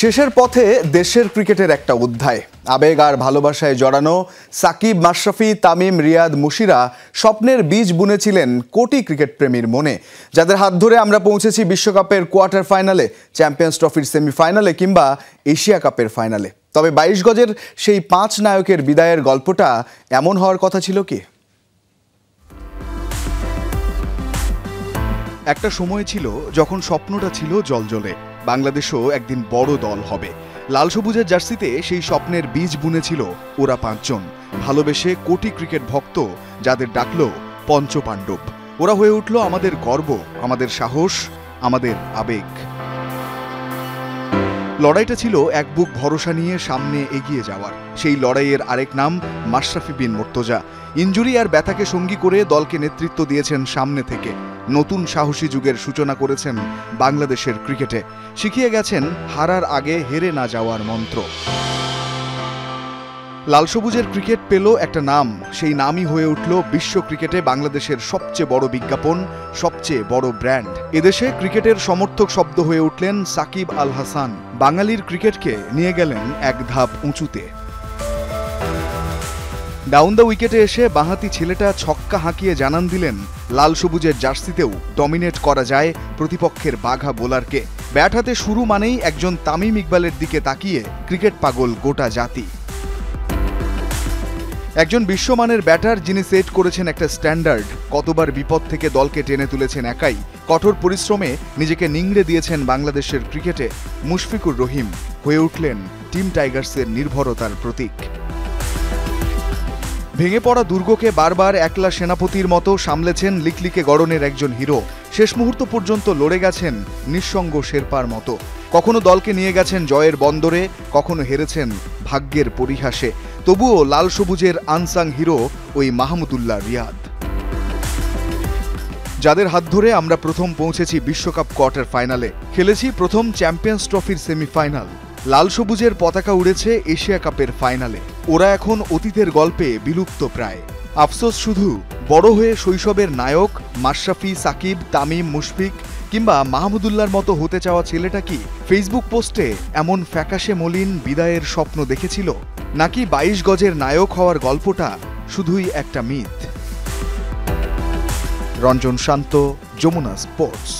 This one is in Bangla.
শেষের পথে দেশের ক্রিকেটের একটা অধ্যায়। আবেগ আর ভালোবাসায় জড়ানো সাকিব, মাশরাফি, তামিম, রিয়াদ, মুশিরা স্বপ্নের বীজ বুনেছিলেন কোটি ক্রিকেট প্রেমীর মনে, যাদের হাত ধরে আমরা পৌঁছেছি বিশ্বকাপের কোয়ার্টার ফাইনালে, চ্যাম্পিয়ন্স ট্রফির সেমিফাইনালে কিংবা এশিয়া কাপের ফাইনালে। তবে 22 গজের সেই 5 নায়কের বিদায়ের গল্পটা এমন হওয়ার কথা ছিল কি? একটা সময় ছিল যখন স্বপ্নটা ছিল জলজলে, বাংলাদেশও একদিন বড় দল হবে। লাল সবুজের জার্সিতে সেই স্বপ্নের বীজ বুনেছিল ওরা 5 জন, ভালোবেসে কোটি ক্রিকেট ভক্ত যাদের ডাকল পঞ্চপাণ্ডব। ওরা হয়ে উঠল আমাদের গর্ব, আমাদের সাহস, আমাদের আবেগ। লড়াইটা ছিল এক বুক ভরসা নিয়ে সামনে এগিয়ে যাওয়ার। সেই লড়াইয়ের আরেক নাম মাশরাফি বিন মুর্তজা। ইনজুরি আর ব্যথাকে সঙ্গী করে দলকে নেতৃত্ব দিয়েছেন সামনে থেকে। নতুন সাহসী যুগের সূচনা করেছেন বাংলাদেশের ক্রিকেটে। শিখিয়ে গেছেন হারার আগে হেরে না যাওয়ার মন্ত্র। লাল সবুজের ক্রিকেট পেল একটা নাম, সেই নামই হয়ে উঠল বিশ্ব ক্রিকেটে বাংলাদেশের সবচেয়ে বড় বিজ্ঞাপন, সবচেয়ে বড় ব্র্যান্ড। এদেশে ক্রিকেটের সমর্থক শব্দ হয়ে উঠলেন সাকিব আল হাসান। বাঙালির ক্রিকেটকে নিয়ে গেলেন এক ধাপ উঁচুতে। ডাউন দ্য উইকেটে এসে বাঁহাতি ছেলেটা ছক্কা হাঁকিয়ে জানান দিলেন লাল সবুজের জার্সিতেও ডমিনেট করা যায় প্রতিপক্ষের বাঘা বোলারকে। ব্যাট হাতে শুরু মানেই একজন তামিম ইকবালের দিকে তাকিয়ে ক্রিকেট পাগল গোটা জাতি। একজন বিশ্বমানের ব্যাটার যিনি সেট করেছেন একটা স্ট্যান্ডার্ড, কতবার বিপদ থেকে দলকে টেনে তুলেছেন একাই, কঠোর পরিশ্রমে নিজেকে নিংড়ে দিয়েছেন বাংলাদেশের ক্রিকেটে। মুশফিকুর রহিম হয়ে উঠলেন টিম টাইগার্সের নির্ভরতার প্রতীক। ভেঙে পড়া দুর্গকে বারবার একলা সেনাপতির মতো সামলেছেন লিকলিকে গড়নের একজন হিরো। শেষ মুহূর্ত পর্যন্ত লড়ে গেছেন নিঃসঙ্গ শেরপার মতো। কখনো দলকে নিয়ে গেছেন জয়ের বন্দরে, কখনো হেরেছেন ভাগ্যের পরিহাসে। তবুও লাল সবুজের আনসাং হিরো ওই মাহমুদুল্লাহ রিয়াদ, যাদের হাত ধরে আমরা প্রথম পৌঁছেছি বিশ্বকাপ কোয়ার্টার ফাইনালে, খেলেছি প্রথম চ্যাম্পিয়ন্স ট্রফির সেমিফাইনাল। লাল সবুজের পতাকা উড়েছে এশিয়া কাপের ফাইনালে। ওরা এখন অতীতের গল্পে বিলুপ্ত প্রায়। আফসোস শুধু বড় হয়ে শৈশবের নায়ক মাশরাফি, সাকিব, তামিম, মুশফিক কিংবা মাহমুদুল্লাহর মতো হতে চাওয়া ছেলেটা কি ফেসবুক পোস্টে এমন ফ্যাকাশে মলিন বিদায়ের স্বপ্ন দেখেছিল, নাকি 22 গজের নায়ক হওয়ার গল্পটা শুধুই একটা মিথ? রঞ্জন শান্ত, যমুনা স্পোর্টস।